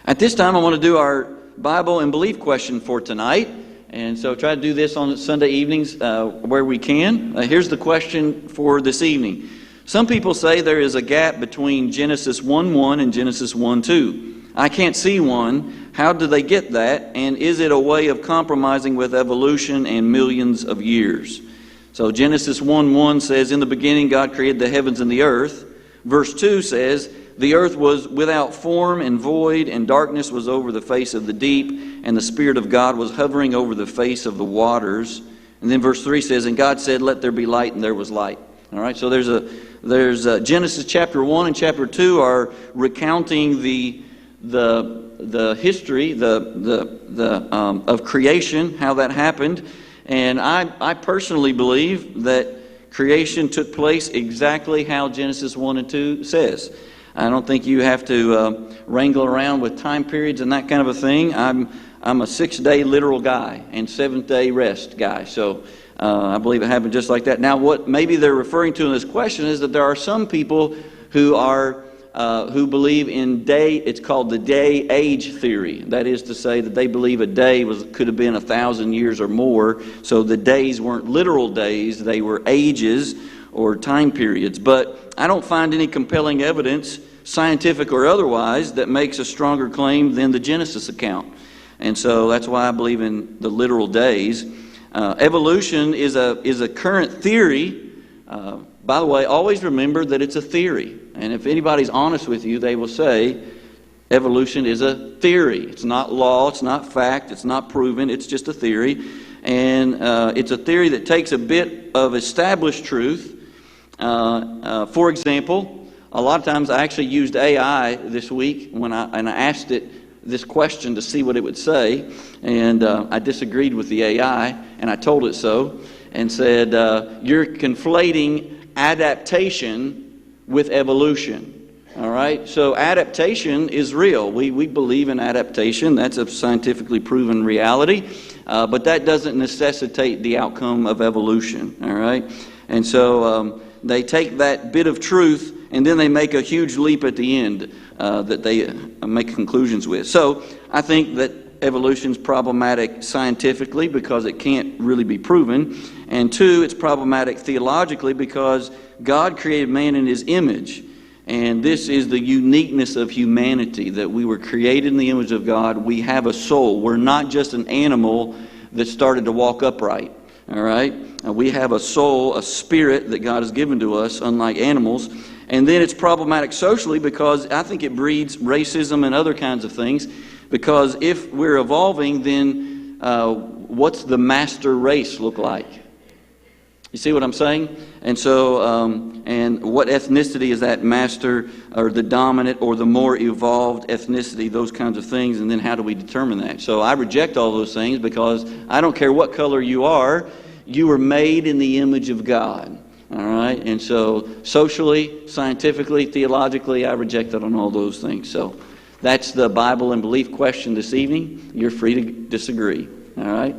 At this time, I want to do our Bible and belief question for tonight. And so try to do this on Sunday evenings where we can. Here's the question for this evening. Some people say there is a gap between Genesis 1:1 and Genesis 1:2. I can't see one. How do they get that? And is it a way of compromising with evolution and millions of years? So Genesis 1:1 says, "In the beginning God created the heavens and the earth." Verse 2 says, "The earth was without form and void, and darkness was over the face of the deep, and the Spirit of God was hovering over the face of the waters." And then verse 3 says, "And God said, 'Let there be light,' and there was light." All right, so there's Genesis chapter 1 and chapter 2 are recounting the history of creation, how that happened. And I personally believe that creation took place exactly how Genesis 1 and 2 says. I don't think you have to wrangle around with time periods and that kind of a thing. I'm a 6-day literal guy and 7th-day rest guy. So I believe it happened just like that. Now, what maybe they're referring to in this question is that there are some people who believe in day. It's called the day-age theory. That is to say that they believe a day could have been 1,000 years or more. So the days weren't literal days; they were ages or time periods. But I don't find any compelling evidence, scientific or otherwise, that makes a stronger claim than the Genesis account. And so that's why I believe in the literal days. Evolution is a current theory. By the way, always remember that it's a theory. And if anybody's honest with you, they will say evolution is a theory. It's not law, it's not fact, it's not proven, it's just a theory. And it's a theory that takes a bit of established truth. For example, a lot of times I actually used AI this week when I asked it this question to see what it would say. And I disagreed with the AI, and I told it so, and said, "You're conflating adaptation with evolution." All right? So adaptation is real. We believe in adaptation. That's a scientifically proven reality. But that doesn't necessitate the outcome of evolution. All right? And so they take that bit of truth and then they make a huge leap at the end that they make conclusions with. So I think that evolution is problematic scientifically because it can't really be proven. And 2, it's problematic theologically because God created man in His image. And this is the uniqueness of humanity, that we were created in the image of God. We have a soul. We're not just an animal that started to walk upright. All right? We have a soul, a spirit that God has given to us, unlike animals. And then it's problematic socially because I think it breeds racism and other kinds of things. Because if we're evolving, then what's the master race look like? You see what I'm saying? And so, and what ethnicity is that master or the dominant or the more evolved ethnicity, those kinds of things, and then how do we determine that? So I reject all those things because I don't care what color you were made in the image of God. All right? And so socially, scientifically, theologically, I reject it on all those things. So that's the Bible and belief question this evening. You're free to disagree. All right?